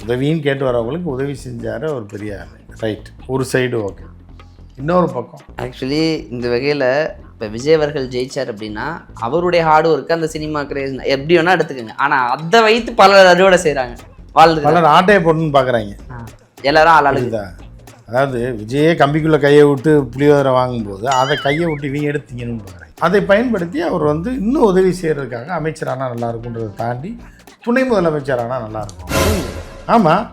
உதவின்னு கேட்டு வரவங்களுக்கு உதவி செஞ்சார் ஒரு பெரிய ஆள். ரைட், ஒரு சைடு ஓகே. இன்னொரு பக்கம் ஆக்சுவலி இந்த வகையில் இப்போ விஜய் அவர்கள் ஜெயிச்சார் அப்படின்னா அவருடைய ஹார்டு ஒர்க்கு அந்த சினிமா கிரேஸ் எப்படி வேணால் எடுத்துக்கோங்க. ஆனால் அதை வைத்து பலர் அறுவடை செய்கிறாங்க, வாழ்ந்து பலர் ஆட்டையை போட்டுன்னு பார்க்குறாங்க எல்லாரும் ஆளாளுக்கு. அதாவது விஜயே கம்பிக்குள்ளே கையை விட்டு புளியோதரை வாங்கும்போது அதை கையை விட்டு இவங்க எடுத்தீங்கன்னு பார்க்குறாங்க. அதை பயன்படுத்தி அவர் வந்து இன்னும் உதவி செய்கிறதுக்காக அமைச்சரானால் நல்லாயிருக்குன்றதை தாண்டி துணை முதலமைச்சரானால் நல்லாயிருக்கும். ஆமாம்,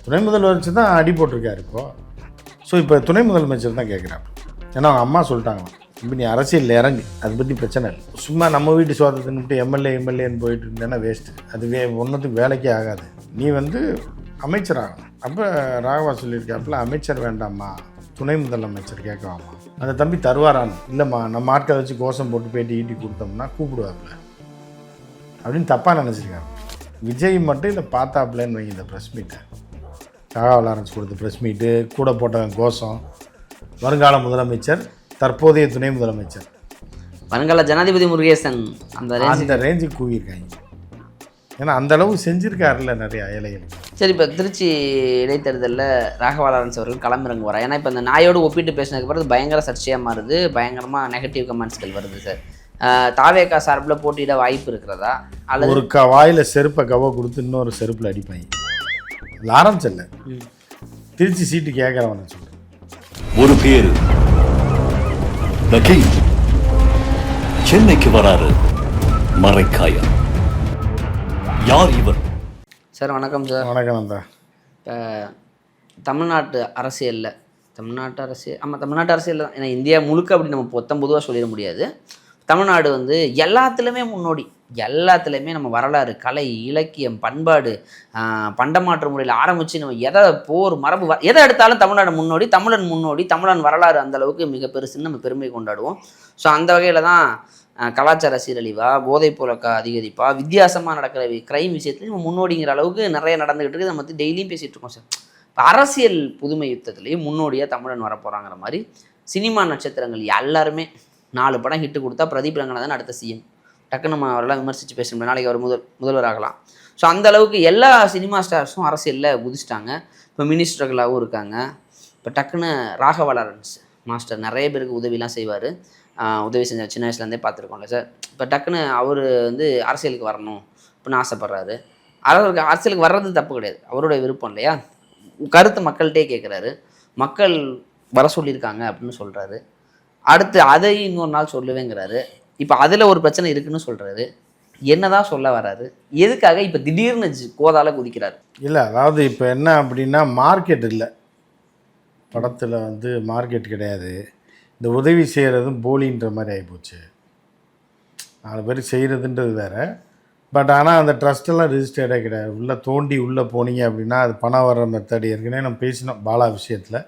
துணை முதல்வர் தான் அடி போட்டிருக்காரு இப்போது. ஸோ இப்போ துணை முதலமைச்சர் தான் கேட்குறாரு. ஏன்னா அவங்க அம்மா சொல்லிட்டாங்களாம், இப்போ நீ அரசியலில் இறங்கு, அதை பற்றி பிரச்சனை இல்லை. சும்மா நம்ம வீட்டு சுவாதத்தை தின்னுட்டு எம்எல்ஏன்னு போயிட்டு இருந்தேன்னா வேஸ்ட்டு, அது ஒன்றுத்துக்கு வேலைக்கே ஆகாது. நீ வந்து அமைச்சராகணும். அப்போ ராகவா சொல்லியிருக்காப்புல, அமைச்சர் வேண்டாம்மா, துணை முதலமைச்சர் கேட்கவாம்மா. அந்த தம்பி தருவாரான்னு. இல்லைம்மா, நம்ம ஆட்களை வச்சு கோஷம் போட்டு பேட்டி ஈட்டி கொடுத்தோம்னா கூப்பிடுவாப்புல அப்படின்னு தப்பாக நினச்சிருக்காங்க. விஜய் மட்டும் இதை பார்த்தாப்புலன்னு வைங்க. இந்த ப்ரெஸ் மீட்டை ராகவா லாரன்ஸ் கொடுத்த ப்ரெஸ் மீட்டு, கூட போட்டவன் கோஷம், வருங்கால முதலமைச்சர், தற்போதைய துணை முதலமைச்சர், வருங்கால ஜனாதிபதி முருகேசன் அந்த ரேஞ்சுக்கு கூவியிருக்காங்க. ஏன்னா அந்த அளவு செஞ்சுருக்காருல்ல நிறைய ஏழைகள். சரி, இப்போ திருச்சி இடைத்தேர்தலில் ராகவா லாரன்ஸ் அவர்கள் களமிறங்க வர. ஏன்னா இப்போ இந்த நாயோடு ஒப்பிட்டு பேசினதுக்கு பிறகு பயங்கர சர்ச்சையாக மாறுது, பயங்கரமாக நெகட்டிவ் கமெண்ட்ஸ்கள் வருது சார். தாவேகா சார்பில் போட்டியிட வாய்ப்பு இருக்கிறதா, அல்லது ஒரு வாயில் செருப்பை கவ கொடுத்து இன்னொரு செருப்பில் அடிப்பாங்க? லாரன்ஸ் இல்லை, திருச்சி சீட்டு கேட்குறவன சொல்கிறேன். ஒரு பேரு சென்னைக்கு வராரு, மறைக்காயம். யார் இவர்? சார் வணக்கம் சார். வணக்கம் நந்தா. இப்போ தமிழ்நாட்டு அரசியலில் தமிழ்நாட்டு அரசியல் தான், ஏன்னா இந்தியா முழுக்க அப்படி நம்ம பொதுவாக சொல்லிட முடியாது. தமிழ்நாடு வந்து எல்லாத்துலேயுமே முன்னோடி, எல்லாத்துலேயுமே நம்ம வரலாறு, கலை, இலக்கியம், பண்பாடு, பண்டமாற்று முறையில் ஆரம்பித்து நம்ம எதை போர் மரபு எதை எடுத்தாலும் தமிழ்நாடு முன்னோடி, தமிழன் முன்னோடி, தமிழன் வரலாறு அந்தளவுக்கு மிக பெருசுன்னு நம்ம பெருமை கொண்டாடுவோம். ஸோ அந்த வகையில் தான் கலாச்சார சீரழிவா, போதைப் பொருட்க அதிகரிப்பா, வித்தியாசமாக நடக்கிற கிரைம் விஷயத்துலையும் நம்ம முன்னோடிங்கிற அளவுக்கு நிறைய நடந்துகிட்டு இருக்குது. நம்ம வந்து டெய்லியும் பேசிகிட்டு இருக்கோம் சார். இப்போ அரசியல் புதுமை யுத்தத்துலேயும் முன்னோடியாக தமிழன் வரப்போகிறாங்கிற மாதிரி சினிமா நட்சத்திரங்கள் எல்லாருமே 4 படம் ஹிட்டு கொடுத்தா பிரதீப் ரங்கநாதன் அடுத்த சிஎம், டக்குன்னு நம்ம அவரெல்லாம் விமர்சித்து பேச முடியும், நாளைக்கு அவர் முதல்வராகலாம். ஸோ அந்த அளவுக்கு எல்லா சினிமா ஸ்டார்ஸும் அரசியலில் குதிச்சிட்டாங்க. இப்போ மினிஸ்டர்களாகவும் இருக்காங்க. இப்போ டக்குன்னு ராகவா லாரன்ஸ் மாஸ்டர் நிறைய பேருக்கு உதவிலாம் செய்வார், உதவி செஞ்ச சின்ன வயசுலேருந்தே பார்த்துருக்கோம்ல சார். இப்போ டக்குன்னு அவர் வந்து அரசியலுக்கு வரணும் அப்படின்னு ஆசைப்பட்றாரு. அவருக்கு அரசியலுக்கு வர்றது தப்பு கிடையாது, அவருடைய விருப்பம் இல்லையா. கருத்து மக்கள்கிட்டே கேட்குறாரு, மக்கள் வர சொல்லியிருக்காங்க அப்படின்னு சொல்கிறாரு. அடுத்து அதை இன்னொரு நாள் சொல்லுவேங்கிறாரு. இப்போ அதில் ஒரு பிரச்சனை இருக்குன்னு சொல்கிறாரு. என்னதான் சொல்ல வராரு, எதுக்காக இப்போ திடீர்னு கோதால குதிக்கிறாரு? இல்லை, அதாவது இப்போ என்ன அப்படின்னா, மார்க்கெட் இல்லை படத்தில், வந்து மார்க்கெட் கிடையாது. இந்த உதவி செய்கிறதும் போலின்ற மாதிரி ஆகிப்போச்சு. 4 பேர் செய்கிறதுன்றது வேறு. பட் ஆனால் அந்த ட்ரஸ்ட்டெல்லாம் ரிஜிஸ்டர்டே கிடையாது. உள்ளே தோண்டி உள்ளே போனீங்க அப்படின்னா அது பணம் வர்ற மெத்தட் ஏற்கனவே நம்ம பேசினோம் பாலா விஷயத்தில்.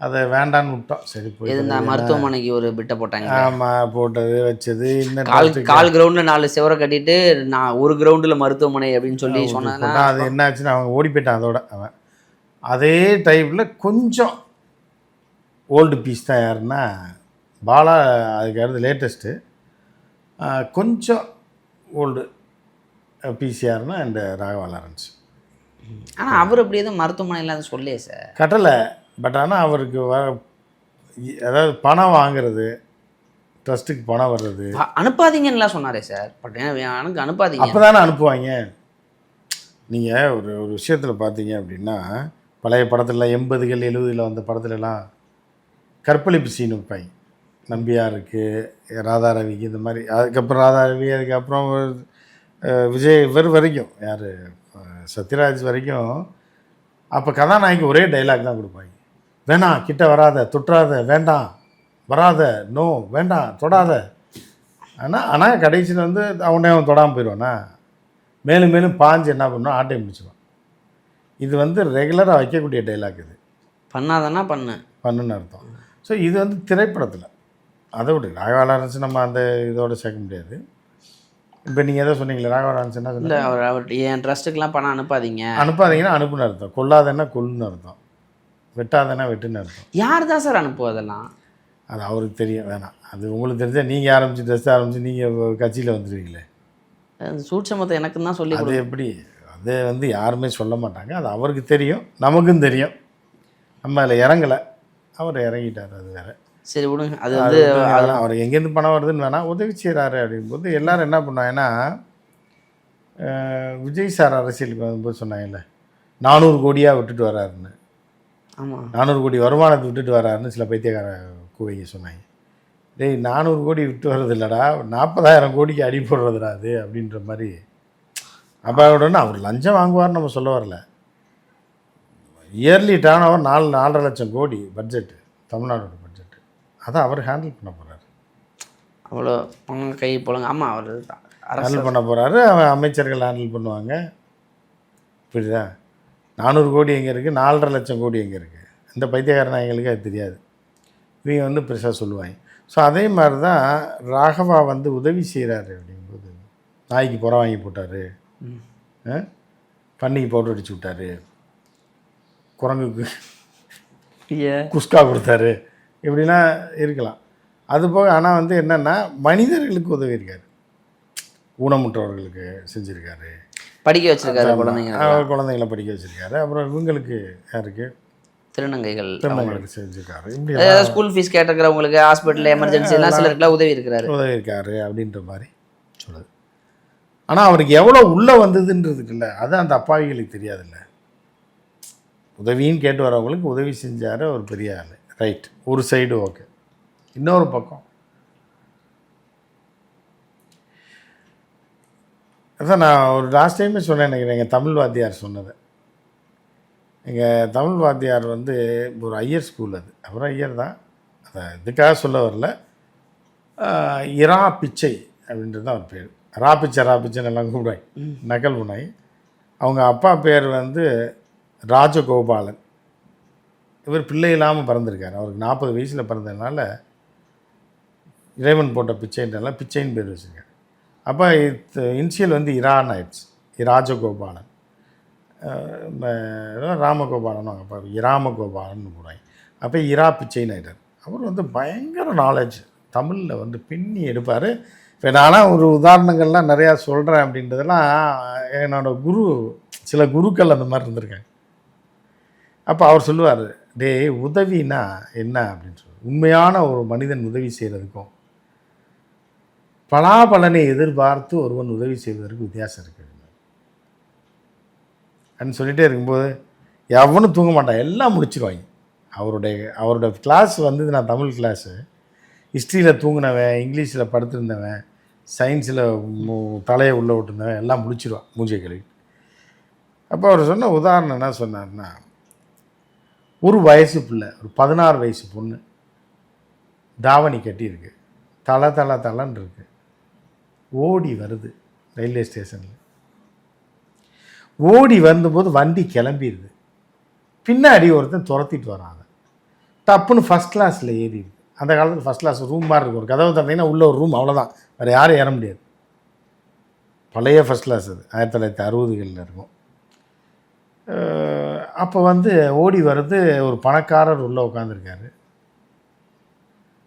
அதை வேண்டான்னு விட்டோம். சரி, போய் மருத்துவமனைக்கு ஒரு பிட்டை போட்டாங்க. ஆமாம், போட்டது வச்சது. இன்னும் கால் கிரவுண்டில் 4 செவரை கட்டிட்டு நான் ஒரு கிரவுண்டில் மருத்துவமனை அப்படின்னு சொல்லி சொன்னாங்க. அது என்ன ஆச்சுன்னு அவங்க ஓடி போயிட்டான். அதோட அவன் அதே டைப்பில் கொஞ்சம் ஓல்டு பீஸ் தான் யாருன்னா பாலா. அதுக்கு அடுத்து லேட்டஸ்ட்டு கொஞ்சம் ஓல்டு பீஸ் யாருன்னா இந்த ராகவா லாரன்ஸ். ஆனால் அவர் அப்படி எதுவும் மருத்துவமனையில் சொல்லியே சார் கட்டலை. பட் ஆனால் அவருக்கு அதாவது பணம் வாங்குறது, ட்ரஸ்ட்டுக்கு பணம் வர்றது, அனுப்பாதீங்கன்னுலாம் சொன்னாரே சார். பட் எனக்கு அனுப்பாதீங்க, அப்போ தானே அனுப்புவாங்க. நீங்கள் ஒரு விஷயத்தில் பார்த்தீங்க அப்படின்னா, பழைய படத்தில் 80கள் 70களில் வந்த படத்துலலாம் கற்பழிப்பு சீன் வைப்பாங்க. நம்பியாருக்கு, ராதாரவிக்கு, இந்த மாதிரி. அதுக்கப்புறம் ராதாரவி, அதுக்கப்புறம் விஜய் இவர் வரைக்கும், யார் சத்யராஜ் வரைக்கும். அப்போ கதாநாயகி ஒரே டைலாக் தான் கொடுப்பாங்க, வேணாம், கிட்ட வராத, தொற்றாத, வேண்டாம், வராத, நோ, வேண்டாம், தொடாத. ஆனால் கடைசியில் வந்து அவனே அவன் தொடாமல் போயிடுவானா, மேலும் மேலும் பாஞ்சு என்ன பண்ணுவோம், ஆட்டையை முடிச்சிடுவான். இது வந்து ரெகுலராக வைக்கக்கூடிய டைலாக். இது பண்ணாதன்னா பண்ணுன்னு அர்த்தம். ஸோ இது வந்து திரைப்படத்தில் அதை விட்டு ராகவா லாரன்ஸ் நம்ம அந்த இதோடு சேர்க்க முடியாது. இப்போ நீங்கள் எதோ சொன்னீங்களே, ராகவா லாரன்ஸ் என்ன சொன்னீங்க? அவர் என் ட்ரஸ்ட்டுக்கெலாம் பணம் அனுப்பாதீங்கன்னா அனுப்புன்னு அர்த்தம், கொல்லாதன்னா கொல்லுன்னு அர்த்தம், வெட்டாதன்னா வெட்டுன்னு அர்த்தம். யார் தான் சார் அனுப்புவதெல்லாம்? அது அவருக்கு தெரியும், வேணாம். அது உங்களுக்கு தெரிஞ்சால் நீங்கள் ஆரம்பித்து ட்ரெஸ் ஆரம்பித்து நீங்கள் கட்சியில் வந்துடுவீங்களே. சூட்சமத்தை எனக்கு தான் சொல்லி. அது எப்படி அது வந்து யாருமே சொல்ல மாட்டாங்க. அது அவருக்கு தெரியும், நமக்கும் தெரியும். நம்ம அதில் இறங்கலை, அவர் இறங்கிட்டார், அது வேறு. சரி விடுங்க. அது அது வந்து விட்டுருங்க, அதெல்லாம் அவர் எங்கேருந்து பணம் வருதுன்னு வேணாம், உதவி செய்கிறாரு அப்படிங்கும்போது எல்லோரும் என்ன பண்ணாங்கன்னா, விஜய் சார் அரசியலுக்கு வரும்போது சொன்னாங்கல்ல 400 கோடியாக விட்டுட்டு வர்றாருன்னு. ஆமாம், 400 கோடி வருமானத்தை விட்டுட்டு வர்றாருன்னு சில பைத்தியக்கார கூவைங்க சொன்னாங்க. டேய் 400 கோடி விட்டு வர்றது இல்லைடா, 40,000 கோடிக்கு அடி போடுறதுடா அது அப்படின்ற மாதிரி. அப்போ உடனே அவர் லஞ்சம் வாங்குவார்னு நம்ம சொல்ல வரல. இயர்லி டர்ன் ஓவர் 4.5 லட்சம் கோடி பட்ஜெட்டு, தமிழ்நாடோட பட்ஜெட்டு. அதை அவர் ஹேண்டில் பண்ண போகிறாரு. அவ்வளோ பணம் கை போலங்க. ஆமாம், அவர் ஹேண்டில் பண்ண போகிறாரு. அவன் அமைச்சர்கள் ஹேண்டில் பண்ணுவாங்க. புரியுதா? 400 கோடி எங்கே இருக்குது, 4.5 லட்சம் கோடி எங்கே இருக்குது, இந்த பைத்தியக்கார நாய்களுக்கு அது தெரியாது. இவங்க வந்து பெருசாக சொல்லுவாங்க. ஸோ அதே மாதிரி தான் ராகவா வந்து உதவி செய்கிறாரு அப்படிங்கும்போது, நாய்க்கு புறம் வாங்கி போட்டார், பன்னிக்கு பவுடர் அடிச்சு விட்டார், குரங்குக்கு குஸ்கா கொடுத்தாரு, இப்படிலாம் இருக்கலாம். அதுபோக ஆனால் வந்து என்னென்னா மனிதர்களுக்கு உதவி இருக்காரு, ஊனமுற்றவர்களுக்கு செஞ்சுருக்காரு, படிக்க வச்சுருக்காரு, குழந்தைங்களை படிக்க வச்சுருக்காரு. அப்புறம் இவங்களுக்கு யாருக்கு திருநங்கைகளுக்கு செஞ்சுருக்காரு. இப்படி ஸ்கூல் ஃபீஸ் கேட்டிருக்கிறவங்களுக்கு ஹாஸ்பிட்டல் எமர்ஜென்சி எல்லாம் சிலருக்குலாம் உதவி இருக்காரு அப்படின்ற மாதிரி சொல்லுது. ஆனால் அவருக்கு எவ்வளோ உள்ளே வந்ததுன்றதுக்கு இல்லை, அது அந்த அப்பாவிகளுக்கு தெரியாதுல்ல. உதவின்னு கேட்டு வரவங்களுக்கு உதவி செஞ்சார் ஒரு பெரிய ஆள், ரைட், ஒரு சைடு ஓகே. இன்னொரு பக்கம் அதான் நான் ஒரு லாஸ்ட் டைமே சொன்னேன் நினைக்கிறேன், எங்கள் தமிழ் வாத்தியார் சொன்னது. எங்கள் தமிழ் வாத்தியார் வந்து ஒரு ஐயர் ஸ்கூல், அது அப்புறம் ஐயர் தான், அதை இதுக்காக சொல்ல வரல. இரா பிச்சை அப்படின்றது தான் அவர் பேர். ரா பிச்சைன்னு எல்லாம் கூப்பிடாய் நக்கல் பண்ணாய். அவங்க அப்பா பேர் வந்து ராஜகோபாலன். இவர் பிள்ளை இல்லாமல் பிறந்திருக்கார். அவருக்கு 40 வயசில் பிறந்ததுனால இறைவன் போட்ட பிச்சைன்றனால பிச்சைன்னு பேர் வச்சுருக்காரு. அப்போ இன்சியல் வந்து இரான்னு ஆயிடுச்சு, ராஜகோபாலன். ராமகோபாலன் அப்போ இராமகோபாலன் போடுவாங்க. அப்போ இரா பிச்சைன்னு ஆகிட்டார். அவர் வந்து பயங்கர நாலேஜ், தமிழில் வந்து பின்னி எடுப்பார். இப்போ நானாக ஒரு உதாரணங்கள்லாம் நிறையா சொல்கிறேன் அப்படின்றதெல்லாம் என்னோடய குரு, சில குருக்கள் அந்த மாதிரி இருந்திருக்காங்க. அப்போ அவர் சொல்லுவார், டே உதவினா என்ன அப்படின்னு சொல்லி, உண்மையான ஒரு மனிதன் உதவி செய்கிறதுக்கும் பலாபலனை எதிர்பார்த்து ஒருவன் உதவி செய்வதற்கு வித்தியாசம் இருக்குது அப்படின்னு சொல்லிகிட்டே இருக்கும்போது எவனும் தூங்க மாட்டான், எல்லாம் முடிச்சிருவாங்க. அவரோட கிளாஸ் வந்து நான் தமிழ் கிளாஸு, ஹிஸ்ட்ரியில் தூங்கினவன், இங்கிலீஷில் படுத்திருந்தவன், சயின்ஸில் தலையை உள்ளே விட்டுருந்தவன் எல்லாம் முடிச்சிடுவான் மூஞ்சியை கழுவி. அப்போ அவர் சொன்ன உதாரணம் என்ன சொன்னார்னா, ஒரு வயசு பிள்ளை, ஒரு 16 வயசு பொண்ணு தாவணி கட்டியிருக்கு, தலன்னு இருக்கு, ஓடி வருது ரயில்வே ஸ்டேஷனில். ஓடி வந்தபோது வண்டி கிளம்பிடுது, பின்னாடி ஒருத்தன் துரத்திட்டு வராங்க. டப்புன்னு ஃபஸ்ட் கிளாஸில் ஏறிடுது. அந்த காலத்தில் ஃபஸ்ட் கிளாஸ் ரூம் மாதிரி இருக்கும், ஒரு கதவை திறந்தீங்கன்னா உள்ள ஒரு ரூம், அவ்வளோதான், வேறு யாரும் ஏற முடியாது. பழைய ஃபஸ்ட் கிளாஸ் அது 1960களில் இருக்கும். அப்போ வந்து ஓடி வர்றது ஒரு பணக்காரர் உள்ளே உட்காந்துருக்காரு.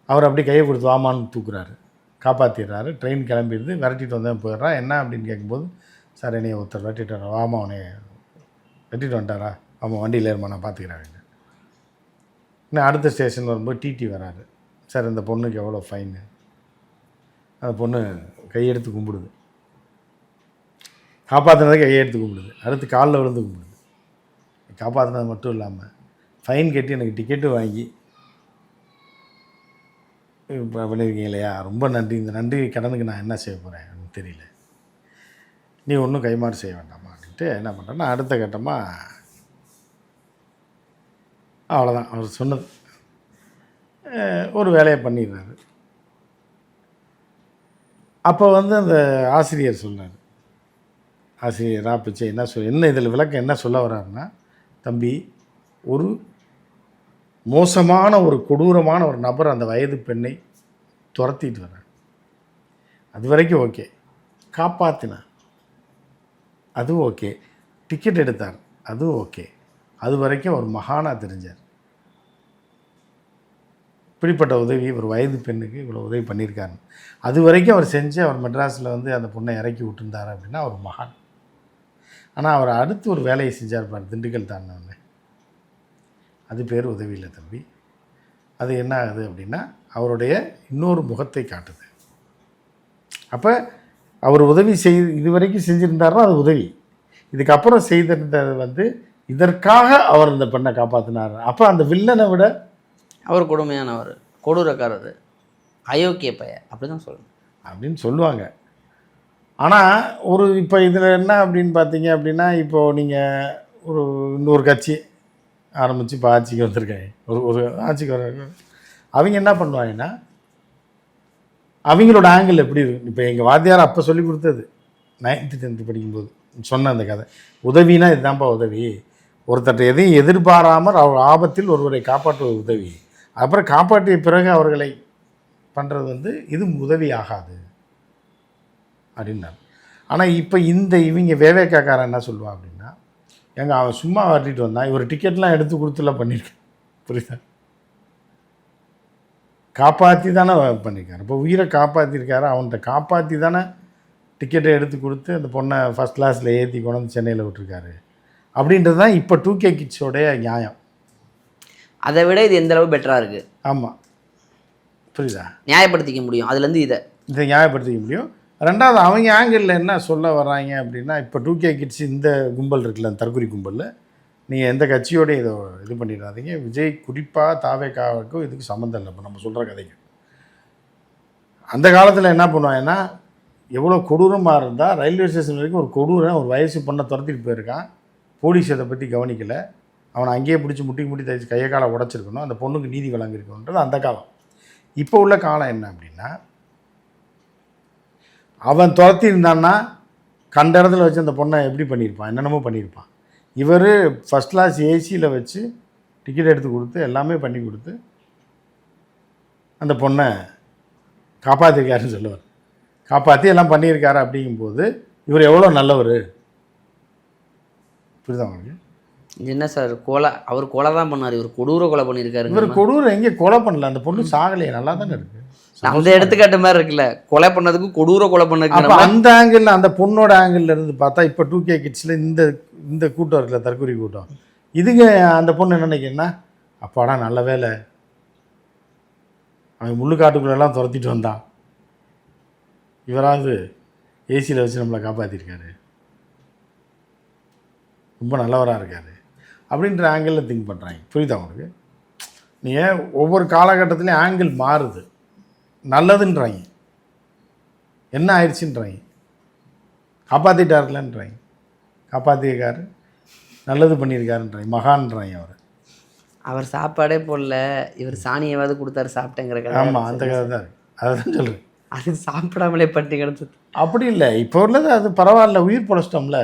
அவர் அப்படி கையை கொடுத்து வாமான்னு தூக்குறாரு, காப்பாற்றிடுறாரு. ட்ரெயின் கிளம்பிடுது, விரட்டிட்டு வந்தேன் போயிடுறான். என்ன அப்படின்னு கேட்கும்போது, சார் என்னைய ஒருத்தர் வெட்டிட்டு வர, வாமா அவனே வெட்டிட்டு வந்துட்டாரா, ஆமாம் வண்டியில் ஏறுமா நான் பார்த்துக்கிறேன். இன்னும் அடுத்த ஸ்டேஷன் வரும்போது டிடி வராரு, சார் இந்த பொண்ணுக்கு எவ்வளோ ஃபைனு. அந்த பொண்ணு கையெடுத்து கும்பிடுது, காப்பாற்றினது கையெடுத்து கும்பிடுது, அடுத்து காலில் விழுந்து கும்பிடுது. காப்பாற்றினது மட்டும் இல்லாமல் ஃபைன் கட்டி எனக்கு டிக்கெட்டு வாங்கி பண்ணியிருக்கீங்க இல்லையா, ரொம்ப நன்றி, இந்த நன்றி கடனுக்கு நான் என்ன செய்ய போகிறேன் அப்படின்னு தெரியல, நீ ஒன்றும் கைமாறு செய்ய வேண்டாமா அப்படின்ட்டு என்ன பண்ணுறேன்னா, அடுத்த கட்டமாக அவ்வளோதான் அவர் சொன்னது, ஒரு வேலையை பண்ணிடுறாரு. அப்போ வந்து அந்த ஆசிரியர் சொன்னார், ஆசிரியரா பிச்சை என்ன இதில் விளக்கம் என்ன சொல்ல வர்றாருன்னா, தம்பி, ஒரு மோசமான ஒரு கொடூரமான ஒரு நபர் அந்த வயது பெண்ணை துரத்திட்டு வர்றார், அது வரைக்கும் ஓகே, காப்பாற்றினார் அதுவும் ஓகே, டிக்கெட் எடுத்தார் அதுவும் ஓகே, அது வரைக்கும் ஒரு மகானாக தெரிஞ்சார். இப்படிப்பட்ட உதவி ஒரு வயது பெண்ணுக்கு இவ்வளோ உதவி பண்ணியிருக்காரு, அது வரைக்கும் அவர் செஞ்சு அவர் மெட்ராஸில் வந்து அந்த பொண்ணை இறக்கி விட்டுருந்தார் அப்படின்னா அவர் மகான். ஆனால் அவர் அடுத்து ஒரு வேலையை செஞ்சார் பாரு, திண்டுக்கல் தாண்டினோடனே. அது பேர் உதவி இல்லை தம்பி. அது என்ன ஆகுது அப்படின்னா அவருடைய இன்னொரு முகத்தை காட்டுது. அப்போ அவர் உதவி இதுவரைக்கும் செஞ்சுருந்தாருன்னா அது உதவி. இதுக்கப்புறம் செய்திருந்தது வந்து இதற்காக அவர் இந்த பெண்ணை காப்பாற்றினார். அப்போ அந்த வில்லனை விட அவர் கொடுமையானவர், கொடூரக்காரர், அயோக்கிய பைய, அப்படி தான் சொல்லணும் அப்படின்னு சொல்லுவாங்க. ஆனால் ஒரு இப்போ இதில் என்ன அப்படின்னு பார்த்தீங்க அப்படின்னா, இப்போது நீங்கள் இன்னொரு கட்சி ஆரம்பித்து இப்போ ஆட்சிக்கு வந்திருக்காங்க. ஒரு ஆட்சிக்கு வர அவங்க என்ன பண்ணுவாங்கன்னா, அவங்களோட ஆங்கிள் எப்படி இருக்கும். இப்போ எங்கள் வாத்தியார் அப்போ சொல்லி கொடுத்தது 9th 10th படிக்கும்போது சொன்ன அந்த கதை, உதவினா இதுதான்ப்பா உதவி. ஒருத்தர் எதையும் எதிர்பாராமல் அவர் ஆபத்தில் ஒருவரை காப்பாற்றுவது உதவி. அப்புறம் காப்பாற்றிய பிறகு அவர்களை பண்ணுறது வந்து இது உதவி ஆகாது அப்படின்னாரு. ஆனால் இப்போ இவங்க வேவேக்காக்காரன் என்ன சொல்லுவான் அப்படின்னா, அவன் சும்மா வாட்டிட்டு வந்தான், இவர் டிக்கெட்லாம் எடுத்து கொடுத்துலாம் பண்ணியிருக்கேன். புரியுதா? காப்பாற்றி தானே பண்ணியிருக்காரு. இப்போ உயிரை காப்பாற்றிருக்காரு. அவன்கிட்ட காப்பாற்றி தானே டிக்கெட்டை எடுத்து கொடுத்து அந்த பொண்ணை ஃபஸ்ட் கிளாஸில் ஏற்றி கொண்டு வந்து சென்னையில் விட்டுருக்காரு. அப்படின்றது தான் இப்போ 2K கிட்ஸோடைய நியாயம். அதை விட இது எந்த அளவு பெட்டராக இருக்குது. ஆமாம், புரியுதா? நியாயப்படுத்திக்க முடியும் அதுலேருந்து இதை நியாயப்படுத்திக்க முடியும். ரெண்டாவது அவங்க ஆங்கிளில் என்ன சொல்ல வர்றாங்க அப்படின்னா, இப்போ 2K கிட்ஸ் இந்த கும்பல் இருக்குல்ல, தற்கொலை கும்பலில் நீங்கள் எந்த கட்சியோடு இதை இது பண்ணிடாதீங்க. விஜய் குறிப்பாக தாவேக்காவுக்கும் இதுக்கு சம்மந்தம் இல்லை. இப்போ நம்ம சொல்கிற கதைக்கு அந்த காலத்தில் என்ன பண்ணுவாங்கன்னா, எவ்வளோ கொடூரமாக இருந்தால் ரயில்வே ஸ்டேஷன் வரைக்கும் ஒரு வயசு பொண்ணை துரத்திட்டு போயிருக்கான். போலீஸ் அதை பற்றி கவனிக்கலை. அவனை அங்கேயே பிடிச்சி முட்டி தைச்சி கையை காலை உடச்சிருக்கணும். அந்த பொண்ணுக்கு நீதி வழங்கியிருக்கணுன்றது அந்த காலம். இப்போ உள்ள காலம் என்ன அப்படின்னா, அவன் துரத்தி இருந்தான்னா கண்ட இடத்துல வச்சு அந்த பொண்ணை எப்படி பண்ணியிருப்பான், என்னென்னமோ பண்ணியிருப்பான். இவர் ஃபஸ்ட் கிளாஸ் ஏசியில் வச்சு டிக்கெட் எடுத்து கொடுத்து எல்லாமே பண்ணி கொடுத்து அந்த பொண்ணை காப்பாற்றிருக்காருன்னு சொல்லுவார். காப்பாற்றி எல்லாம் பண்ணியிருக்காரு. அப்படிங்கும்போது இவர் எவ்வளோ நல்லவர், புரியுதா உங்களுக்கு? என்ன சார் அவர் கொலை தான் பண்ணார், இவர் கொடூர கொலை பண்ணியிருக்காரு. இவர் கொடூரம் எங்கே கொலை பண்ணல, அந்த பொண்ணு சாகலையே, நல்லா தானே இருக்குது. அந்த எடுத்துக்காட்டு மாதிரி இருக்குல்ல, கொலை பண்ணதுக்கு கொடூர கொலை பண்ணதுக்கு. அப்போ அந்த ஆங்கிள், அந்த பொண்ணோட ஆங்கிள் இருந்து பார்த்தா இப்போ 2K கிட்ஸில் இந்த கூட்டம் இருக்குல்ல, தற்கொலை கூட்டம், இதுங்க அந்த பொண்ணு என்ன நினைக்கிறேன்னா, அப்பாடா நல்ல வேலை, அவன் முள்ளுக்காட்டுக்குள்ளெல்லாம் துரத்திட்டு வந்தான், இவராவது ஏசியில் வச்சு நம்மளை காப்பாற்றிருக்காரு, ரொம்ப நல்லவராக இருக்கார் அப்படின்ற ஆங்கிளில் திங்க் பண்ணுறாங்க. புரியுதா உங்களுக்கு? நீங்கள் ஒவ்வொரு காலகட்டத்துலேயும் ஆங்கிள் மாறுது. நல்லதுன்றாங்க, என்ன ஆயிடுச்சுன்றாங்க, காப்பாற்றிட்டாருலன்றாங்க, காப்பாற்றிருக்காரு, நல்லது பண்ணியிருக்காருன்றாங்க, மகான்றாங்க. அவர் சாப்பாடே போடல, இவர் சாணியாவது கொடுத்தாரு சாப்பிட்டேங்கிற கதை. ஆமாம், அந்த கதை தான் இருக்குது. அதை தான் சொல்கிறேன். அது சாப்பிடாமலே பட்டி கிடந்தது. அப்படி இல்லை, இப்போ உள்ளது அது பரவாயில்ல, உயிர் பொழைச்சிட்டோம்ல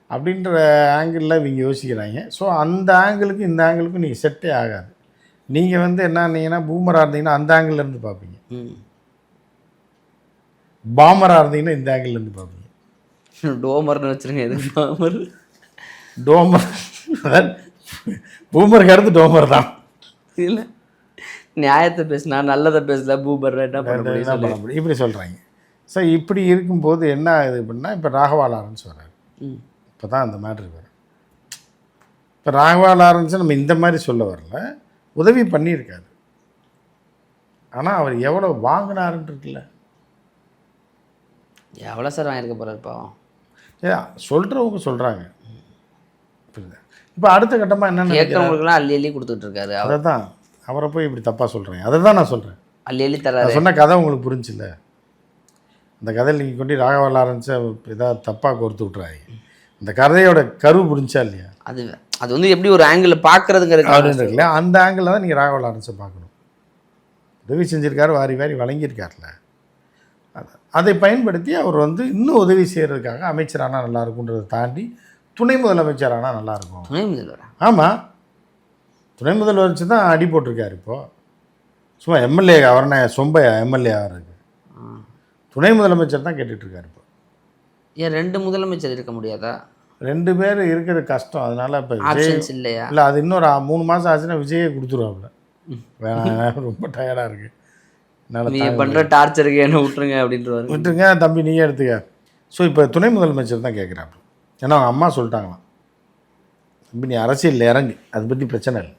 அப்படின்ற ஆங்கிளில் இவங்க யோசிக்கிறாங்க. ஸோ அந்த ஆங்கிளுக்கும் இந்த ஆங்கிளுக்கும் நீங்கள் செட்டே ஆகாது. நீங்கள் வந்து என்னன்னீங்கன்னா, பூமராக இருந்தீங்கன்னா அந்த ஆங்கிள்லேருந்து பார்ப்பீங்க, பாமராக இருந்தீங்கன்னா இந்த ஆங்கிள்லேருந்து பார்ப்பீங்க. டோமர்னு வச்சுருங்க. எது பாமர்? டோமர், பூமருக்கு அடுத்து டோமர் தான். இல்லை, நியாயத்தை பேசினா நல்லதை பேசல, பூமர் என்ன பண்ண முடியும், இப்படி சொல்கிறாங்க. ஸோ இப்படி இருக்கும்போது என்ன ஆகுது அப்படின்னா, இப்போ ராகவா லாரன்ஸ் வர்றாரு. இப்போ தான் அந்த மேட்ரு வரும். இப்போ ராகவா லாரன்ஸை நம்ம இந்த மாதிரி சொல்ல வரல, உதவி பண்ணியிருக்காரு. ஆனால் அவர் எவ்வளோ வாங்கினாருன்னு இருக்குல்ல, எவ்வளோ சார் வாங்கியிருக்க போகிறார் பாவம். சொல்கிறவங்க சொல்கிறாங்க. புரியுது? இப்போ அடுத்த கட்டமாக என்னென்ன கேட்குறவங்களுக்குலாம் அள்ளி அள்ளி கொடுத்துட்டு இருக்காரு. அதை தான் அவரை போய் இப்படி தப்பாக சொல்கிறேன். அதை தான் நான் சொல்கிறேன். அள்ளி அள்ளி தர சொன்ன கதை உங்களுக்கு புரிஞ்சில்ல? அந்த கதையில் நீங்கள் கொண்டு ராகவா லாரன்ஸை ஏதாவது தப்பாக கொடுத்து விட்றாங்க. இந்த கதையோட கரு புரிஞ்சா இல்லையா? அது வந்து எப்படி ஒரு ஆங்கிளில் பார்க்குறதுங்கிறது இருக்குல்ல, அந்த ஆங்கிளில் தான் நீங்கள் ராகவா லாரன்ஸை பார்க்கணும். உதவி செஞ்சுருக்காரு, வாரி வாரி வழங்கியிருக்காருல, அதை பயன்படுத்தி அவர் வந்து இன்னும் உதவி செய்கிறதுக்காக அமைச்சரானால் நல்லாயிருக்குன்றதை தாண்டி துணை முதலமைச்சரானால் நல்லாயிருக்கும். துணை முதல்வர்? ஆமாம், துணை முதல்வர் வச்சு தான் அடி போட்டிருக்காரு. இப்போது சும்மா எம்எல்ஏ அவர்னா சொம்ப எம்எல்ஏ ஆகிறதுக்கு துணை முதலமைச்சர் தான் கேட்டுட்ருக்காரு. இப்போ ஏன் 2 முதலமைச்சர் இருக்க முடியாதா? 2 பேர் இருக்கிறது கஷ்டம். அதனால் இப்போ ஆப்ஷன்ஸ் இல்லையா? இல்லை, அது இன்னொரு 3 மாதம் ஆச்சுன்னா விஜயே கொடுத்துருவாப்புல. வேணாம், ரொம்ப டயர்டாக இருக்குது, நீங்கள் பண்ணுற டார்ச்சருக்கு என்ன விட்டுருங்க அப்படின்ட்டு விட்டுருங்க தம்பி, நீயே எடுத்துக்க, ஸோ இப்போ துணை முதலமைச்சர் தான் கேட்குறாப்பு. ஏன்னா அவங்க அம்மா சொல்லிட்டாங்களாம், தம்பி நீ அரசியலில் இறங்கு, அதை பற்றி பிரச்சனை இல்லை.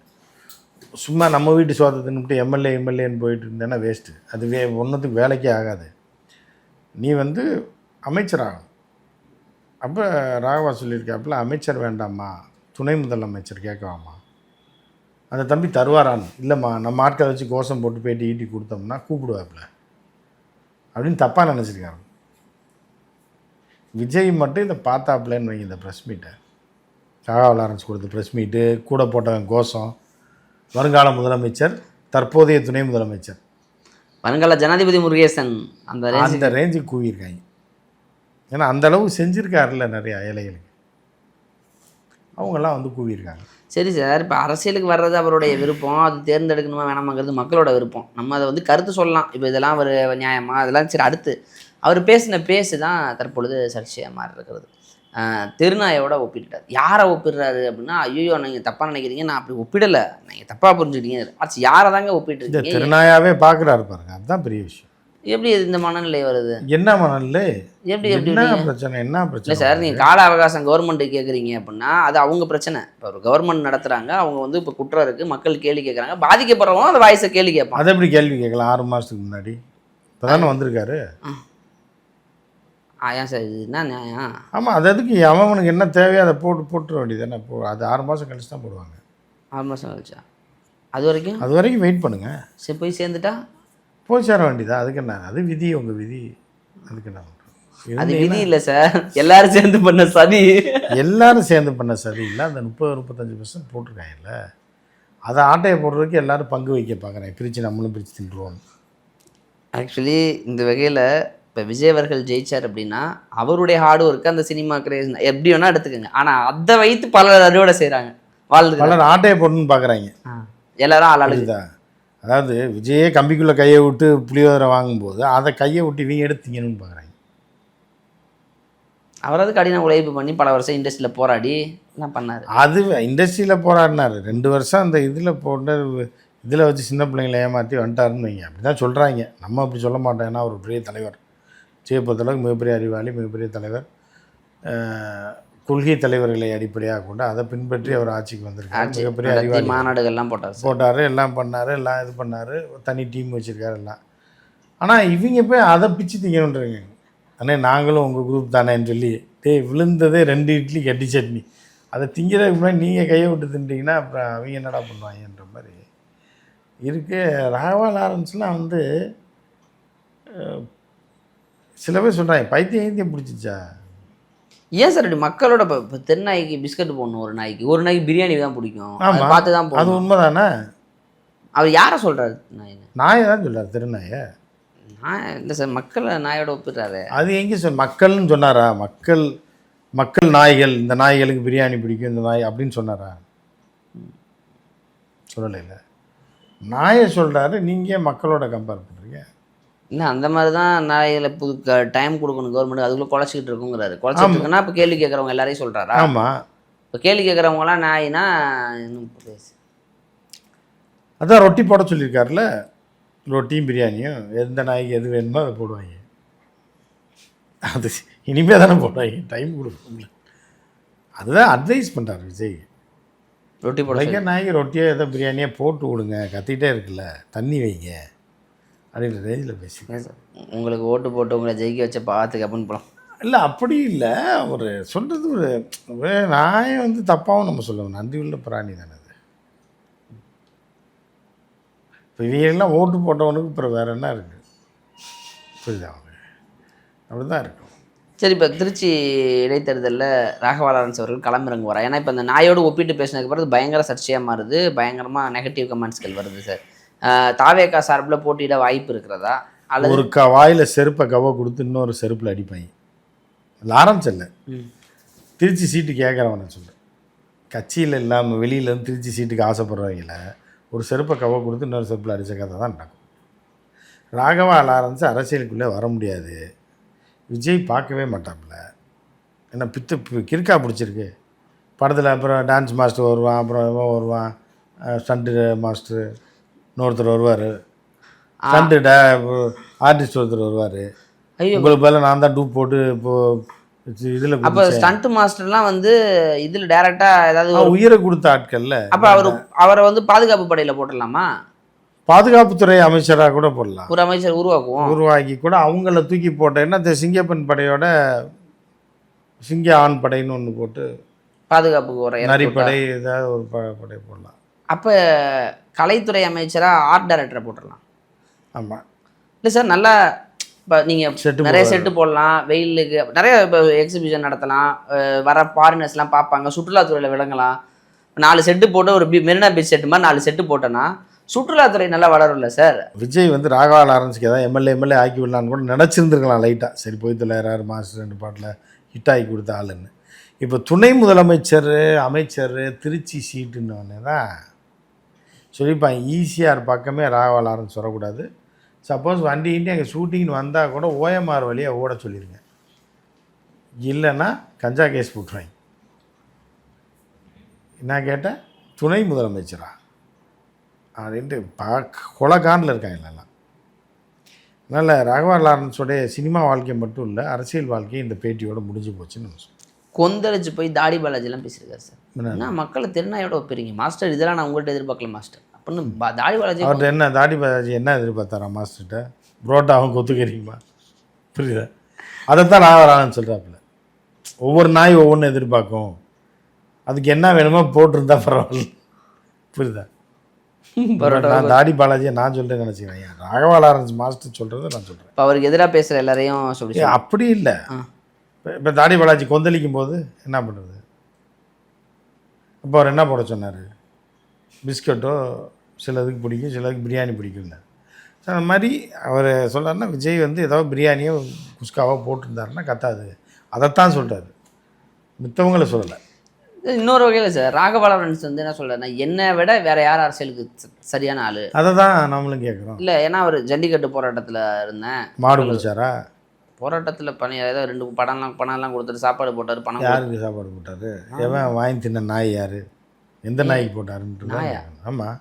சும்மா நம்ம வீட்டு சோத்தை தின்னுட்டு எம்எல்ஏன்னு போயிட்டு இருந்தேன்னா வேஸ்ட்டு. அது ஒன்றுத்துக்கு வேலைக்கே ஆகாது. நீ வந்து அமைச்சராகும். அப்போ ராகவா சொல்லியிருக்காப்புல, அமைச்சர் வேண்டாம்மா, துணை முதலமைச்சர் கேட்கவாம்மா. அந்த தம்பி தருவாரான்னு. இல்லைம்மா, நம்ம ஆட்களை வச்சு கோஷம் போட்டு பேட்டி ஈட்டி கொடுத்தோம்னா கூப்பிடுவாப்புல அப்படின்னு தப்பாக நினச்சிருக்காங்க. விஜய் மட்டும் இதை பார்த்தாப்புலன்னு வைங்க, இந்த ப்ரெஸ் மீட்டை, ராகவா லாரன்ஸ் கொடுத்த ப்ரெஸ் மீட்டு, கூட போட்டவன் கோஷம், வருங்கால முதலமைச்சர், தற்போதைய துணை முதலமைச்சர், வருங்கால ஜனாதிபதி முருகேசன் அந்த ரேஞ்சுக்கு கூவியிருக்காங்க. ஏன்னா அந்தளவு செஞ்சுருக்காருல்ல நிறையா ஏழைகளுக்கு, அவங்கெல்லாம் வந்து கூவியிருக்காங்க. சரி சார், இப்போ அரசியலுக்கு வர்றது அவருடைய விருப்பம், அது தேர்ந்தெடுக்கணுமா வேணாமாங்கிறது மக்களோட விருப்பம். நம்ம அதை வந்து கருத்து சொல்லலாம். இப்போ இதெல்லாம் ஒரு நியாயமா, அதெல்லாம் சரி. அடுத்து அவர் பேசின பேசு தான் தற்பொழுது சர்ச்சையாக மாறி இருக்கிறது. திருநாயோட ஒப்பிட்டார். யாரை ஒப்பிடுறாரு அப்படின்னா, ஐயோ நீங்கள் தப்பாக நினைக்கிறீங்க, நான் அப்படி ஒப்பிடலை, நீங்கள் தப்பாக புரிஞ்சுக்கிட்டீங்க. ஆச்சு யாரை தாங்க ஒப்பிட்டுருக்கீங்க? திருநாயாவே பார்க்குறாரு பாருங்க, அதுதான் பெரிய விஷயம். எப்படி இந்த மனநிலை வருது? என்ன மனநிலை? எப்படி என்ன பிரச்சனை? என்ன பிரச்சனை? இல்லை சார், நீங்கள் கால அவகாசம் கவர்மெண்ட்டு கேட்குறீங்க அப்படின்னா அது அவங்க பிரச்சனை. இப்போ ஒரு கவர்மெண்ட் நடத்துகிறாங்க, அவங்க வந்து இப்போ குற்றம் இருக்குது, மக்கள் கேள்வி கேட்குறாங்க, பாதிக்கப்படுறவங்க அந்த வாய்ஸை கேள்வி கேட்பாங்க. அதை எப்படி கேள்வி கேட்கலாம்? 6 மாதத்துக்கு முன்னாடி இப்போ தானே வந்திருக்காரு. ஏன் சார் இது என்ன நியாயம்? ஆமாம், அது எதுக்கு அவனுக்கு என்ன தேவையோ அதை போட்டுற வேண்டியது தானே. அது 6 மாதம் கழிச்சு தான் போடுவாங்க. 6 மாதம் கழிச்சா? அது வரைக்கும் வெயிட் பண்ணுங்க. சரி, போய் சேர்ந்துட்டா போய் சேர வேண்டியதா? அதுக்கு என்ன? அது விதி, உங்கள் விதி. அதுக்கு என்ன? அது விதி இல்லை சார், எல்லாரும் சேர்ந்து பண்ண சதி. எல்லாரும் சேர்ந்து பண்ண சதி இல்லை. அந்த 30-35% போட்டிருக்காங்கல்ல, அதை ஆட்டையை போடுறதுக்கு எல்லாரும் பங்கு வைக்க பார்க்குறேன். பிரித்து நம்மளும் பிரித்து தின்றுவோம். ஆக்சுவலி இந்த வகையில் இப்போ விஜய் அவர்கள் ஜெயிச்சார் அப்படின்னா அவருடைய ஹார்ட் ஒர்க்கு, அந்த சினிமா கிரேஸ் எப்படி வேணால் எடுத்துக்கோங்க, ஆனால் அதை வைத்து பலர் அறுவடை செய்கிறாங்க, வாழ்ந்து பலர் ஆட்டையை போடணும்னு பார்க்குறாங்க. எல்லாரும் ஆளாளுதான். அதாவது விஜயே கம்பிக்குள்ளே கையை விட்டு புளியோதரை வாங்கும்போது அதை கையை விட்டு இவங்க எடுத்தீங்கன்னு பார்க்குறாங்க. அவராது கடின உழைப்பு பண்ணி பல வருஷம் இண்டஸ்ட்ரியில் போராடி என்ன பண்ணார். அது இண்டஸ்ட்ரியில் போராடினார் 2 வருஷம். அந்த இதில் வச்சு சின்ன பிள்ளைங்களை ஏமாற்றி வந்துட்டாருன்னு வைங்க. அப்படி தான் சொல்கிறாங்க. நம்ம அப்படி சொல்ல மாட்டோம். ஏன்னா ஒரு பெரிய தலைவர், விஜயை பொறுத்தளவுக்கு மிகப்பெரிய அறிவாளி, மிகப்பெரிய தலைவர். கொள்கை தலைவர்களை அடிப்படையாக கொண்டு அதை பின்பற்றி அவர் ஆட்சிக்கு வந்திருக்காரு. மிகப்பெரிய அறிவாளி. மாநாடுகள்லாம் போட்டார், எல்லாம் பண்ணார், எல்லாம் இது பண்ணார், தனி டீம் வச்சுருக்காரு எல்லாம். ஆனால் இவங்க போய் அதை பிச்சு திங்கணுன்றீங்க. அண்ணே நாங்களும் உங்கள் குரூப் தானேன்னு சொல்லி விழுந்ததே 2 இட்லி கட்டி சட்னி. அதை திங்கிறதுக்கு முன்னாடி நீங்கள் கையை விட்டு தின்ட்டிங்கன்னா அப்புறம் அவங்க என்னடா பண்ணுவாங்கன்ற மாதிரி இருக்குது. ராகவா லாரன்ஸ்லாம் வந்து சில பேர் சொல்கிறாங்க பைத்தியம் பிடிச்சிச்சா. ஏன் சார் இப்படி மக்களோட இப்போ தெருநாய்க்கு பிஸ்கட் போடணும், ஒரு நாய்க்கு பிரியாணி தான் பிடிக்கும், ஆமாம் பார்த்து தான் போகணும். அது உண்மைதானே? அவர் யாரை சொல்கிறாரு? நாயை தான் சொல்கிறார், திருநாயை. இல்லை சார், மக்களை நாயோட ஒப்பிடுறாரு. அது எங்கே மக்கள்னு சொன்னாரா? மக்கள் நாய்கள், இந்த நாய்களுக்கு பிரியாணி பிடிக்கும், இந்த நாய் அப்படின்னு சொன்னாரா? சொல்லலை. இல்லை, நாயை சொல்கிறாரு. நீங்கள் மக்களோட கம்பேர் பண்ணுறீங்க. இல்லை, அந்த மாதிரி தான் நாய்களை டைம் கொடுக்கணும் கவர்மெண்ட், அதுக்குள்ளே குறைச்சிக்கிட்டு இருக்குங்கிறாரு. குறைச்சிட்டு இருக்குன்னா இப்போ கேள்வி கேட்குறவங்க எல்லாரையும் சொல்கிறாரா? ஆமாம், இப்போ கேள்வி கேட்குறவங்களாம் நாயினா இன்னும் அதான் ரொட்டி போட சொல்லியிருக்காருல, ரொட்டியும் பிரியாணியும் எந்த நாய்க்கு எது வேணுமோ அதை போடுவாங்க. அது இனிமேல் தானே போடுவாங்க, டைம் கொடுக்கணும்ல. அதுதான் அட்வைஸ் பண்ணுறாரு விஜய். ரொட்டி போட நாய்க்கு ரொட்டியோ ஏதோ பிரியாணியோ போட்டு விடுங்க, கத்திக்கிட்டே இருக்குல்ல, தண்ணி வைங்க அப்படின்ற ரேஞ்சில் பேசி. உங்களுக்கு ஓட்டு போட்டு உங்களை ஜெயிக்க வச்ச பார்த்துக்கு அப்படின்னு போகலாம். இல்லை, அப்படி இல்லை. ஒரு சொல்கிறது ஒரு நாயை வந்து தப்பாகவும் நம்ம சொல்லுவோம். நன்றி உள்ள பிராணி தானே அது. இப்போ இவங்கெல்லாம் ஓட்டு போட்டவனுக்கு அப்புறம் வேறு என்ன இருக்குது? புரியுதா? அப்படி தான் இருக்கும். சரி, இப்போ திருச்சி இடைத்தேர்தலில் ராகவா லாரன்ஸ் அவர்கள் களமிறங்குவார். ஏன்னா இப்போ இந்த நாயோடு ஒப்பிட்டு பேசினதுக்கு பிறகு பயங்கர சர்ச்சையாக மாறுது, பயங்கரமாக நெகட்டிவ் கமெண்ட்ஸ்கள் வருது சார். தாவேகா சார்பில் போட்டியிட வாய்ப்பு இருக்கிறதா? அல்லது ஒரு வாயில் செருப்பை கவ கொடுத்து இன்னொரு செருப்பில் அடிப்பாங்க. லாரன்ஸ் இல்லை, திருச்சி சீட்டு கேட்குறவன சொல்கிறேன். கட்சியில் இல்லாமல் வெளியிலேருந்து திருச்சி சீட்டுக்கு ஆசைப்படுறவங்கள ஒரு செருப்பை கவ கொடுத்து இன்னொரு செருப்பில் அடித்த கதை தான் நடக்கும். ராகவா லாரன்ஸ் அரசியலுக்குள்ளே வர முடியாது. விஜய் பார்க்கவே மாட்டாப்புல. ஏன்னா கிறுக்கா பிடிச்சிருக்கு படத்தில். அப்புறம் டான்ஸ் மாஸ்டர் வருவான், அப்புறம் இவன் வருவான், ஸ்டண்ட்டு மாஸ்டர் இன்னொருத்தர் வருவார், ஸ்டண்ட்டு ஆர்டிஸ்ட் ஒருத்தர் வருவார். ஐயோ, உங்களுக்கு பதிலாக நான் தான் டூப் போட்டு இப்போது இதில் அப்போ ஸ்டண்ட் மாஸ்டர்லாம் வந்து இதில் டேரெக்டாக ஏதாவது உயிரை கொடுத்த ஆட்கள்ல. அப்போ அவரை வந்து பாதுகாப்பு படையில் போட்டுடலாமா? பாதுகாப்புத்துறை அமைச்சராக கூட போடலாம். ஒரு அமைச்சர் உருவாக்கி கூட அவங்கள தூக்கி போட்டேன்னா இந்த சிங்கப்பெண் படையோட சிங்க ஆண் படைன்னு ஒன்று போட்டு பாதுகாப்புக்கு ஒரு நரிப்படை ஏதாவது ஒரு படை போடலாம். அப்போ கலைத்துறை அமைச்சராக ஆர்ட் டைரக்டரை போட்டுடலாம். ஆமாம். இல்லை சார், நல்லா இப்போ நீங்கள் நிறைய செட்டு போடலாம், வெயிலுக்கு நிறைய இப்போ எக்ஸிபிஷன் நடத்தலாம், வர ஃபாரினர்ஸ்லாம் பார்ப்பாங்க, சுற்றுலாத்துறையில் விளங்கலாம். 4 செட்டு போட்டு ஒரு மெரினா பீச் செட்டு மாதிரி 4 செட்டு போட்டோன்னா சுற்றுலாத்துறை நல்லா வளரும்ல சார். விஜய் வந்து ராகவா லாரன்ஸ்க்கு ஏதாவது எம்எல்ஏ ஆக்கி விடலான்னு கூட நினச்சிருந்துருக்கலாம் லைட்டாக. சரி போய் தொள்ளாயிரம் மாஸ்டர் 2 பாட்டில் ஹிட் ஆகி கொடுத்த ஆளுன்னு. இப்போ துணை முதலமைச்சர் அமைச்சர் திருச்சி சீட்டுன்னு தான் சொல்லிப்பாங்க. ஈசிஆர் பக்கமே ராகவா லாரன்ஸ் வரக்கூடாது. சப்போஸ் வண்டி அங்கே ஷூட்டிங்னு வந்தால் கூட ஓஎம்ஆர் வழியாக ஓட சொல்லிடுங்க, இல்லைன்னா கஞ்சா கேஸ் போட்டுருவாங்க. நான் கேட்டேன் துணை முதலமைச்சரா அப்படின்ட்டு கொலகாண்டில் இருக்காங்க எல்லாம். அதனால் ராகவா லாரன்ஸோடைய சினிமா வாழ்க்கை மட்டும் இல்லை, அரசியல் வாழ்க்கை இந்த பேட்டியோட முடிஞ்சு போச்சுன்னு நம்ம சொல்லுவோம். கொந்தளிச்சு போய் தாடி பாலாஜிலாம் பேசியிருக்காரு சார். என்ன மக்களை திருநாயோட ஒப்பிறீங்க மாஸ்டர், இதெல்லாம் நான் உங்கள்கிட்ட எதிர்பார்க்கல மாஸ்டர் அப்படின்னு தாடி பாலாஜி. அவர்கிட்ட என்ன தாடி பாலாஜி என்ன எதிர்பார்த்தாரா மாஸ்டர்கிட்ட? புரோட்டாவும் கொத்துக்கிறீங்களா? புரியுதா? அதைத்தான் ராகவா லாரன்ஸ் சொல்கிறாப்புல. ஒவ்வொரு நாய் ஒவ்வொன்று எதிர்பார்க்கும், அதுக்கு என்ன வேணுமோ போட்டிருந்தா பரவாயில்ல. புரியுதா? நான் தாடி பாலாஜியை நான் சொல்கிறேன்னு நினச்சிக்கிறேன். ராகவா லாரன்ஸ் மாஸ்டர் சொல்கிறத நான் சொல்கிறேன். இப்போ அவருக்கு எதிராக பேசுகிற எல்லாரையும் சொல்லி அப்படி இல்லை. இப்போ தாடி பாலாஜி கொந்தளிக்கும் போது என்ன பண்ணுறது? அப்போ அவர் என்ன போட சொன்னார்? பிஸ்கட்டோ சிலதுக்கு பிடிக்கும், சிலதுக்கு பிரியாணி பிடிக்கும்ல. ஸோ அந்த மாதிரி அவர் சொல்கிறாருன்னா விஜய் வந்து ஏதாவது பிரியாணியோ குஸ்காவோ போட்டிருந்தாருன்னா கத்தாது, அதைத்தான் சொல்கிறாரு, மித்தவங்களை சொல்லலை. இன்னொரு வகையில் சார் ராகவா லாரன்ஸ் வந்து என்ன சொல்கிறேன்னா என்னை விட வேறு யார் அரசியலுக்கு சரியான ஆள், அதை தான் நம்மளும் கேட்குறோம். இல்லை ஏன்னா அவர் ஜல்லிக்கட்டு போராட்டத்தில் இருந்தேன், மாடு பிடிச்சாரா? போராட்டத்தில் ஏதோ 2 பணம்லாம் கொடுத்துட்டு சாப்பாடு போட்டார். பணம் யாருக்கு சாப்பாடு போட்டார்? எவன் வாங்கி தின்ன நாய் யார்? எந்த நாய்க்கு போட்டாருன்ட்டு? நாயா? ஆமாம்,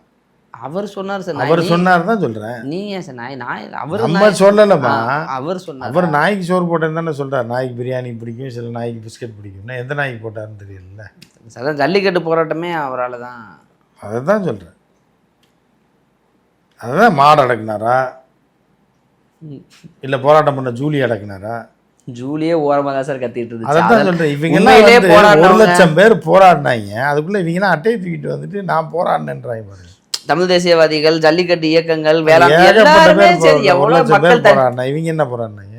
அவர் சொன்னார் சார். அவர் சொன்னார் தான் சொல்கிறேன். நீங்கள் ஏன் சார் நாய் அவர் நம்ம சொல்லலம்மா, அவர் சொன்னார். அவர் நாய்க்கு சோறு போட்டேன்னு தானே சொல்கிறார். நாய்க்கு பிரியாணி பிடிக்கும், சில நாய்க்கு பிஸ்கட் பிடிக்கும்னா எந்த நாய்க்கு போட்டாருன்னு தெரியல. சார் ஜல்லிக்கட்டு போராட்டமே அவரால் தான். அதை தான் சொல்கிறேன். அதுதான் மாடு அடக்குனாரா இல்லை போராட்டம் பண்ண ஜூலி அடக்குனாரா? ஜூலியே ஓரமாக தான் சார் கத்திட்டு இருந்துச்சு. அதான் சொல்கிறேன். இவங்கெல்லாம் 1,00,000 பேர் போராடினாங்க, அதுக்குள்ளே இவங்கெல்லாம் அட்டையை தூக்கிட்டு வந்துட்டு நான் போராடினேன்றாங்க பாருங்க. தமிழ் தேசியவாதிகள், ஜல்லிக்கட்டு இயக்கங்கள், வேளாண் எல்லாருமே சரி எவ்வளோ மக்கள் போராடினா. இவங்க என்ன போராடினாங்க?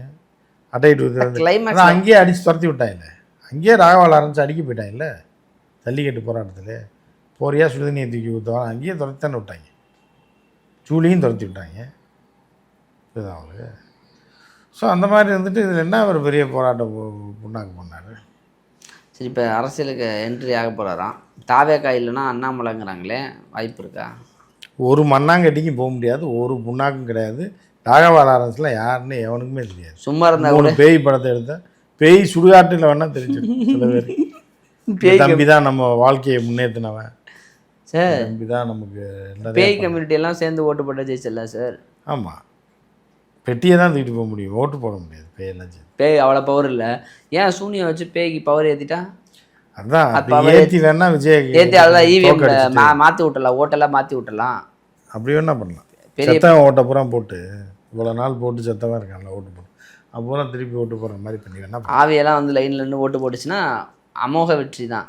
அட்டையை தூக்கிட்டு அங்கேயே அடித்து துரத்தி விட்டாங்க. அங்கேயே ராகவா லாரன்ஸ் அடிக்க போயிட்டாங்கல்ல ஜல்லிக்கட்டு போராட்டத்தில். போறியா சுடுதண்ணியை தூக்கி ஊற்றுவாங்க, அங்கேயே துரத்தி தானே விட்டாங்க. ஜூலியும் துரத்தி விட்டாங்க இதுதான் அவங்களுக்கு. ஸோ அந்த மாதிரி வந்துட்டு இதில் என்ன ஒரு பெரிய போராட்டம் புண்ணாக்கு பண்ணார். சரி, இப்போ அரசியலுக்கு என்ட்ரி ஆக போகிறாராம். தாவேக்கா இல்லைன்னா அண்ணாமலைங்கிறாங்களே, வாய்ப்பு இருக்கா? ஒரு மண்ணாங்கட்டிக்கும் போக முடியாது, ஒரு புண்ணாக்கும் கிடையாது. ராகவா லாரன்ஸ்லாம் யாருன்னு எவனுக்குமே தெரியாது. சும்மா இருந்தால் 3 பேய் படத்தை எடுத்தால் பேய் சுடுகாட்டில் வேணால் தெரிஞ்சிடும் சில பேர். தம்பி தான் நம்ம வாழ்க்கையை முன்னேற்றினவன் சார், தம்பி தான் நமக்கு பேய் கம்யூனிட்டியெல்லாம் சேர்ந்து ஓட்டு போட்ட ஜெயிச்சல சார். ஆமாம், பெட்டியை தான் தூக்கிட்டு போக முடியும், ஓட்டு போட முடியாது. பேயெல்லாம் சரி, பேய் அவ்வளோ பவர் இல்லை. ஏன் சூனியம் வச்சு பேய்க்கு பவர் ஏற்றிட்டா? அதான் ஏற்றி வேணா விஜய் ஏற்றி அதான் இவிஎம் மாற்றி விட்டலாம், ஓட்டெல்லாம் மாற்றி விட்டலாம். அப்படி வேணா பண்ணலாம். செத்தவன் ஓட்ட பூரா போட்டு இவ்வளோ நாள் போட்டு செத்தவன் இருக்கான்ல ஓட்டு போட்டு, அப்போ திருப்பி ஓட்டு போடுற மாதிரி பண்ணி வேணா. ஆவியெல்லாம் வந்து லைனில் நின்று ஓட்டு போட்டுச்சுன்னா அமோக வெற்றி தான்.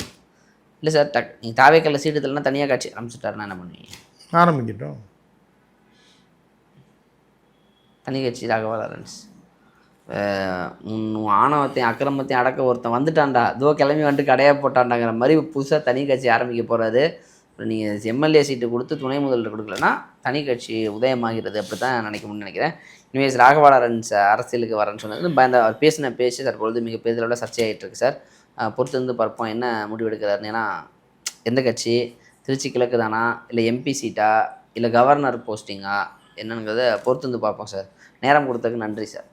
இல்லை சார், நீங்கள் தாவேக்கல்ல சீட்டு தரலாம் தனியாக காட்சி ஆரம்பிச்சுட்டாருன்னா என்ன பண்ணுவீங்க? ஆரம்பிக்கட்டும், தனி கட்சி ராகவா லாரன்ஸ். ஆணவத்தையும் அக்கிரமத்தையும் அடக்க ஒருத்தன் வந்துட்டான்டா, இதோ கிளம்பி வந்துட்டு கடையாக போட்டான்டாங்கிற மாதிரி புதுசாக தனி கட்சி ஆரம்பிக்க போகிறாரு. நீங்கள் எம்எல்ஏ சீட்டு கொடுத்து துணை முதல்வர் கொடுக்கலன்னா தனி கட்சி உதயமாகிறது, அப்படி தான் நினைக்கிறேன். இனிமேல் ராகவா லாரன்ஸ் அரசியலுக்கு வரேன்னு சொன்னது அவர் பேசின பேச்சு தற்பொழுது மிக பெரிதளவில் சர்ச்சையாகிட்டு இருக்கு சார். பொறுத்து வந்து பார்ப்போம் என்ன முடிவு எடுக்கிறாருன்னு. ஏன்னா எந்த கட்சி, திருச்சி கிழக்கு தானா, இல்லை எம்பி சீட்டா, இல்லை கவர்னர் போஸ்டிங்கா என்னங்கிறத பொறுத்து வந்து பார்ப்போம் சார். நேரம் கொடுத்ததுக்கு நன்றி சார்.